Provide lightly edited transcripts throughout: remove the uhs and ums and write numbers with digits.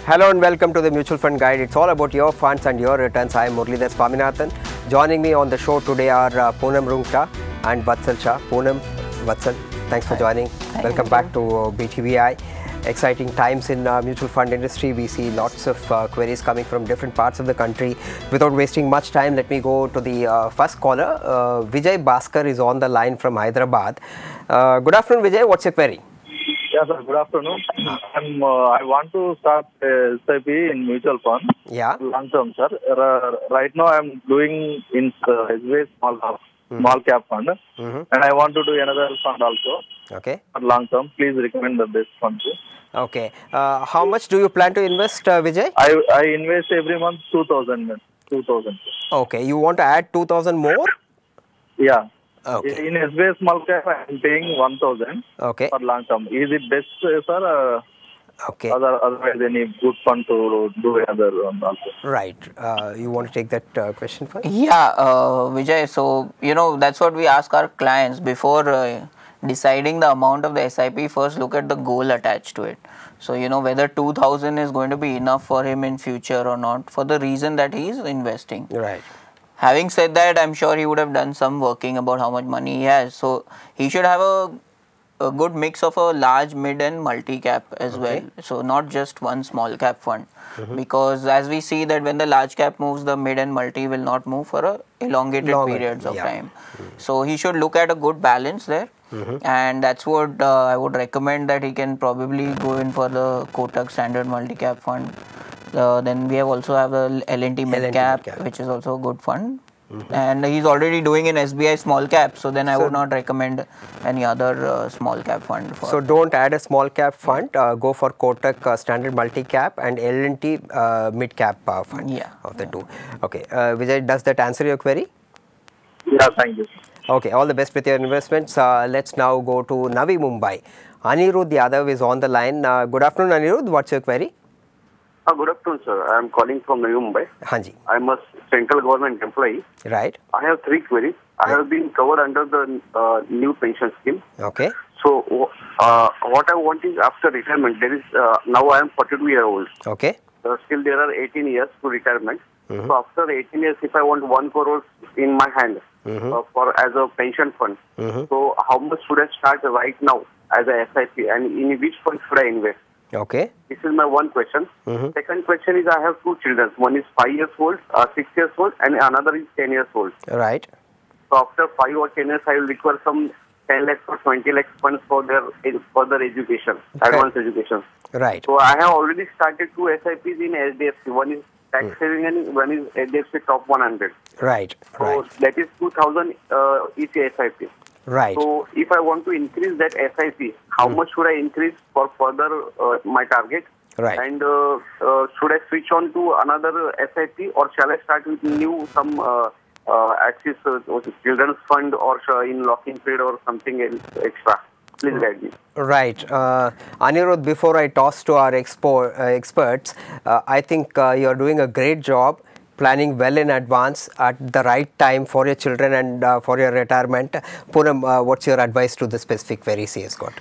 Hello and welcome to the Mutual Fund Guide. It's all about your funds and your returns. I am Muralidhar Swaminathan. Joining me on the show today are Poonam Rungta and Vatsal Shah. Poonam, Vatsal, thanks for joining. Welcome back to BTVI. Exciting times in mutual fund industry. We see lots of queries coming from different parts of the country. Without wasting much time, let me go to the first caller. Vijay Bhaskar is on the line from Hyderabad. Good afternoon, Vijay. What's your query? Yes, sir. Good afternoon. I want to start SIP in mutual fund. Yeah. Long term, sir. Right now, I'm doing in SBI small cap fund, and I want to do another fund also. Okay. For long term, please recommend the best fund. Okay. How much do you plan to invest, Vijay? I invest every month 2,000. 2,000. Okay. You want to add 2,000 more? Yeah. Okay. In SBI small cap, I'm paying 1,000 Okay. for long term. Is it best, sir? Okay. Otherwise, any good fund to do another one also? Right. You want to take that question first? Yeah, Vijay, so, that's what we ask our clients before deciding the amount of the SIP. First, look at the goal attached to it. So, whether 2,000 is going to be enough for him in future or not, for the reason that he is investing. Right. Having said that, I'm sure he would have done some working about how much money he has. So, he should have a good mix of a large, mid and multi-cap as well. So, not just one small cap fund. Because as we see that when the large cap moves, the mid and multi will not move for a elongated periods of time. So, he should look at a good balance there. And that's what I would recommend, that he can probably go in for the Kotak Standard Multi-Cap Fund. Then we also have the L&T Mid-Cap, which is also a good fund. And he's already doing an SBI small cap, so then I would not recommend any other small cap fund. So don't add a small cap fund, go for Kotak Standard Multi-Cap and L&T Mid-Cap fund of the two. Okay, Vijay, does that answer your query? Yeah, thank you. Okay, all the best with your investments. Let's now go to Navi Mumbai. Anirudh Yadav is on the line. Good afternoon, Anirudh. What's your query? Good afternoon, sir. I am calling from Navi Mumbai. Hanji. I am a central government employee. Right. I have three queries. I have been covered under the new pension scheme. Okay. So, what I want is after retirement, there is now I am 42 years old. Okay. Still there are 18 years to retirement. So after 18 years, if I want 1 crore in my hand for as a pension fund, so how much should I start right now as a SIP, and in which fund should I invest? Okay. This is my one question. Second question is, I have two children. One is 5 years old, 6 years old, and another is 10 years old. Right. So after 5 or 10 years, I will require some 10 lakhs or 20 lakhs funds for their further education, advanced education. Right. So I have already started two SIPs in HDFC. One is tax saving and one is HDFC Top 100. Right. So that is 2,000 each SIP. Right. So if I want to increase that SIP, how much should I increase for further my target? Right. And should I switch on to another SIP, or shall I start with new some Axis Children's Fund, or in locking period or something else extra? Please guide me. Right. Anirudh, before I toss to our experts, I think you are doing a great job planning well in advance at the right time for your children and for your retirement. Poonam, what's your advice to the specific queries he has got?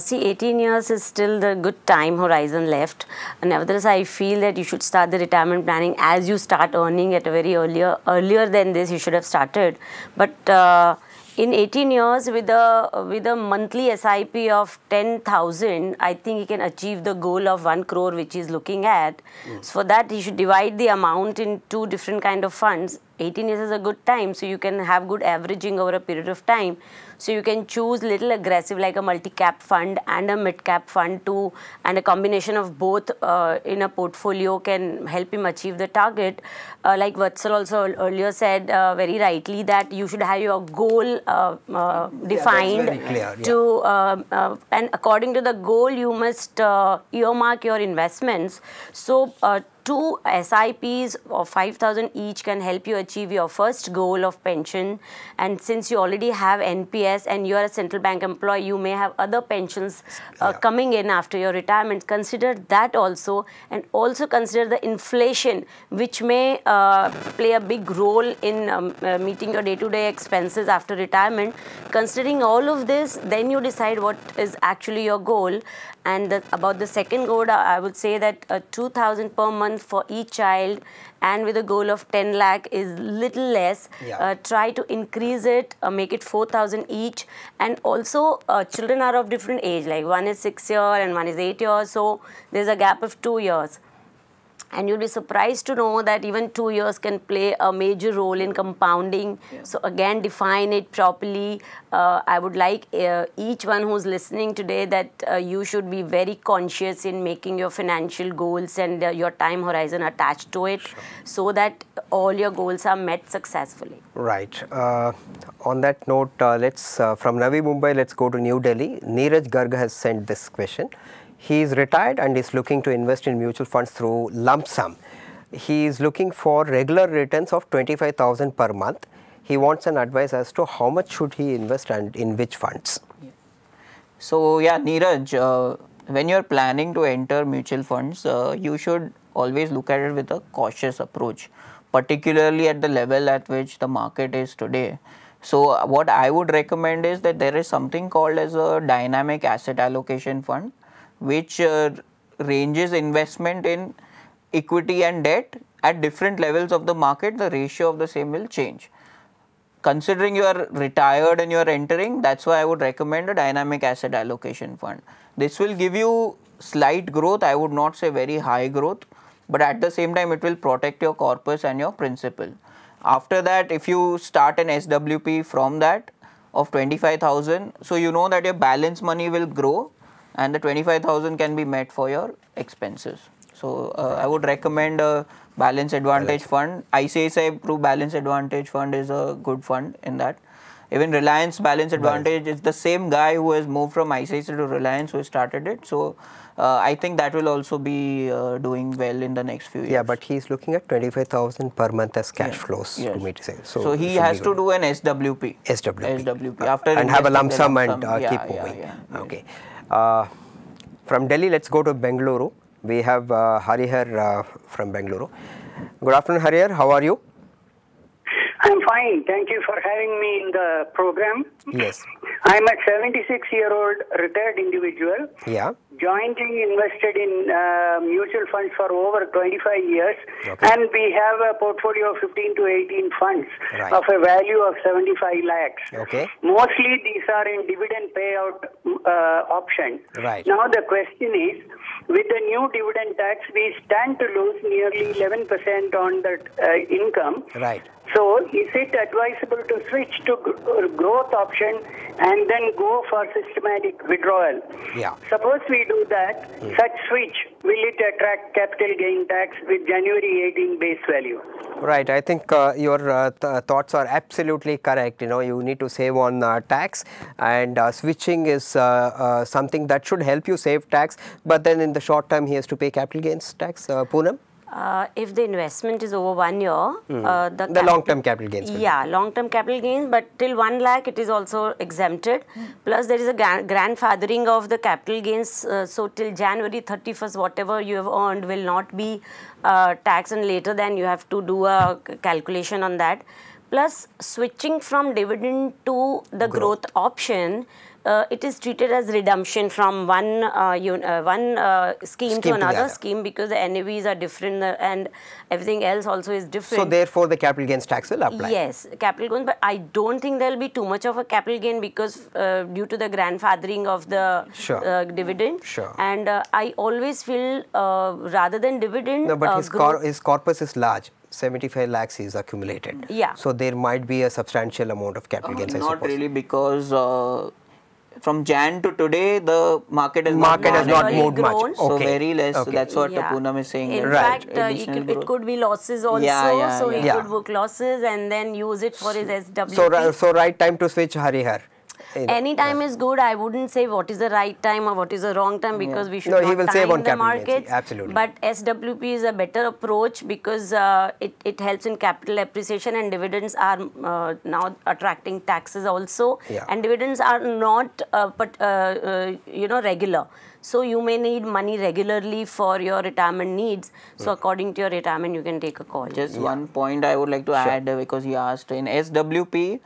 See, 18 years is still the good time horizon left. Nevertheless, I feel that you should start the retirement planning as you start earning at a very earlier than this. You should have started. But in 18 years, with a monthly SIP of 10,000, I think he can achieve the goal of 1 crore which he is looking at. So for that, he should divide the amount in two different kind of funds. 18 years is a good time, so you can have good averaging over a period of time. So you can choose little aggressive like a multi-cap fund and a mid-cap fund too, and a combination of both in a portfolio can help him achieve the target. Like Vatsal also earlier said very rightly, that you should have your goal defined. That's very clear, and according to the goal, you must earmark your investments. So 2 SIPs of 5,000 each can help you achieve your first goal of pension. And since you already have NPS and you are a central bank employee, you may have other pensions coming in after your retirement. Consider that also, and also consider the inflation, which may play a big role in meeting your day-to-day expenses after retirement. Considering all of this, then you decide what is actually your goal. And about the second goal, I would say that 2,000 per month for each child, and with a goal of 10 lakh is little less. Try to increase it, make it 4,000 each. And also children are of different age, like one is 6 years and one is 8 years, so there's a gap of 2 years. And you'll be surprised to know that even 2 years can play a major role in compounding. So again, define it properly. I would like each one who's listening today that you should be very conscious in making your financial goals and your time horizon attached to it, so that all your goals are met successfully. Right. On that note, let's from Navi Mumbai, let's go to New Delhi. Neeraj Garg has sent this question. He is retired and is looking to invest in mutual funds through lump sum. He is looking for regular returns of 25,000 per month. He wants an advice as to how much should he invest and in which funds. So yeah, Neeraj, when you're planning to enter mutual funds, you should always look at it with a cautious approach, particularly at the level at which the market is today. So what I would recommend is that there is something called as a dynamic asset allocation fund, which ranges investment in equity and debt at different levels of the market. The ratio of the same will change. Considering you are retired and you are entering, that's why I would recommend a dynamic asset allocation fund. This will give you slight growth, I would not say very high growth, but at the same time it will protect your corpus and your principal. After that, if you start an SWP from that of 25,000, so you know that your balance money will grow and the 25,000 can be met for your expenses. So I would recommend a balance advantage fund. ICICI Pru balance advantage fund is a good fund in that. Even Reliance balance advantage is the same guy who has moved from ICICI to Reliance who started it. So I think that will also be doing well in the next few years. Yeah, but he is looking at 25,000 per month as cash flows to me to say. So he has to do an SWP. SWP. After and have a lump sum and yeah, keep moving. Yeah. Okay. From Delhi, let's go to Bengaluru. We have Harihar from Bengaluru. Good afternoon, Harihar. How are you? I'm fine. Thank you for having me in the program. Yes. I'm a 76-year-old retired individual. Yeah. Jointly invested in mutual funds for over 25 years. Okay. And we have a portfolio of 15 to 18 funds Right. of a value of 75 lakhs. Okay. Mostly these are in dividend payout option. Right. Now the question is, with the new dividend tax, we stand to lose nearly 11% on that income. Right. So, is it advisable to switch to growth option and then go for systematic withdrawal? Yeah. Suppose we do that, such switch, will it attract capital gain tax with January 18 base value? Right. I think your thoughts are absolutely correct. You know, you need to save on tax, and switching is something that should help you save tax, but then in the short term he has to pay capital gains tax. Poonam? If the investment is over 1 year, the long-term capital gains. Yeah, long-term capital gains, but till 1 lakh it is also exempted. Plus there is a grandfathering of the capital gains, so till January 31st, whatever you have earned will not be taxed, and later then you have to do a calculation on that. Plus switching from dividend to the growth option, it is treated as redemption from one scheme to another scheme, because the NAVs are different and everything else also is different. So therefore the capital gains tax will apply. Yes, capital gains, but I don't think there will be too much of a capital gain, because due to the grandfathering of the dividend. Sure. And I always feel rather than dividend. No, but his corpus is large. 75 lakhs is accumulated. Yeah. So there might be a substantial amount of capital gains. Not really, because from Jan to today, the market has not moved much. Grown. So Okay. very less. Okay. That's what Poonam is saying. In Right. fact, it could be losses also. So he could book losses and then use it for his SWP. So right time to switch, Harihar. any time is good. I wouldn't say what is the right time or what is the wrong time, because we should No, not he will save time on the capital gains. markets. Absolutely. But SWP is a better approach because it helps in capital appreciation, and dividends are now attracting taxes also. Yeah. And dividends are not regular. So you may need money regularly for your retirement needs. So according to your retirement, you can take a call. Just one point I would like to add, because he asked, in SWP,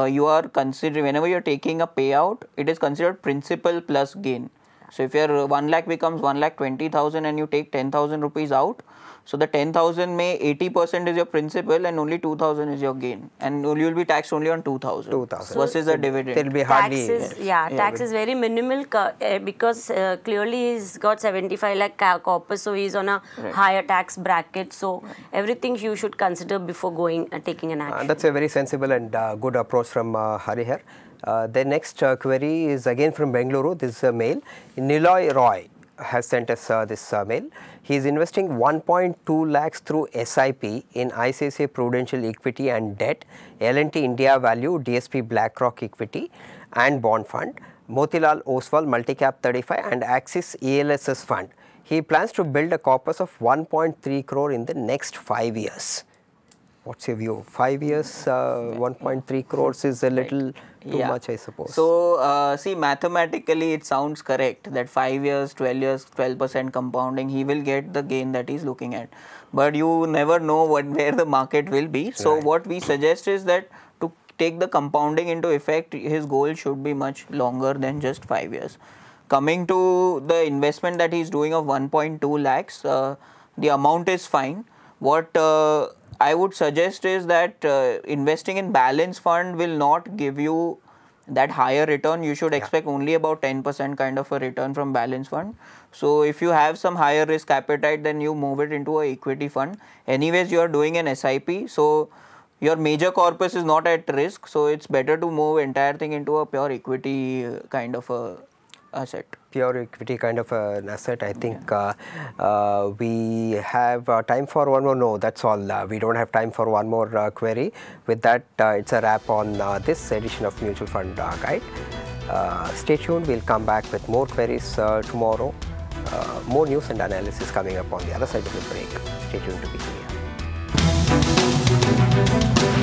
you are considering, whenever you're taking a payout, it is considered principal plus gain. So if your 1 lakh becomes 1,20,000 and you take 10,000 rupees out, so the 10,000 may 80% is your principal and only 2,000 is your gain, and you will be taxed only on 2,000 versus a dividend. There will be hardly Tax is very minimal because clearly he's got 75 lakh corpus, so he's on a higher tax bracket. So everything you should consider before taking an action. That's a very sensible and good approach from Hari here. The next query is again from Bengaluru. This is a mail. Niloy Roy has sent us this mail. He is investing 1.2 lakhs through SIP in ICICI Prudential Equity and Debt, L&T India Value, DSP BlackRock Equity and Bond Fund, Motilal Oswal Multicap 35 and Axis ELSS Fund. He plans to build a corpus of 1.3 crore in the next 5 years. What's your view? 5 years, 1.3 crores is a little too much, I suppose. So, see, mathematically it sounds correct that 5 years, 12 years, 12% compounding, he will get the gain that he's looking at. But you never know where the market will be. So, what we suggest is that to take the compounding into effect, his goal should be much longer than just 5 years. Coming to the investment that he's doing of 1.2 lakhs, the amount is fine. What I would suggest is that investing in balance fund will not give you that higher return. You should expect only about 10% kind of a return from balance fund. So if you have some higher risk appetite, then you move it into a equity fund. Anyways, you are doing an SIP, so your major corpus is not at risk. So it's better to move entire thing into a pure equity kind of a asset. Pure equity kind of an asset. I think we have time for one more. No, that's all. We don't have time for one more query. With that, it's a wrap on this edition of Mutual Fund Guide. Stay tuned. We'll come back with more queries tomorrow. More news and analysis coming up on the other side of the break. Stay tuned to be here.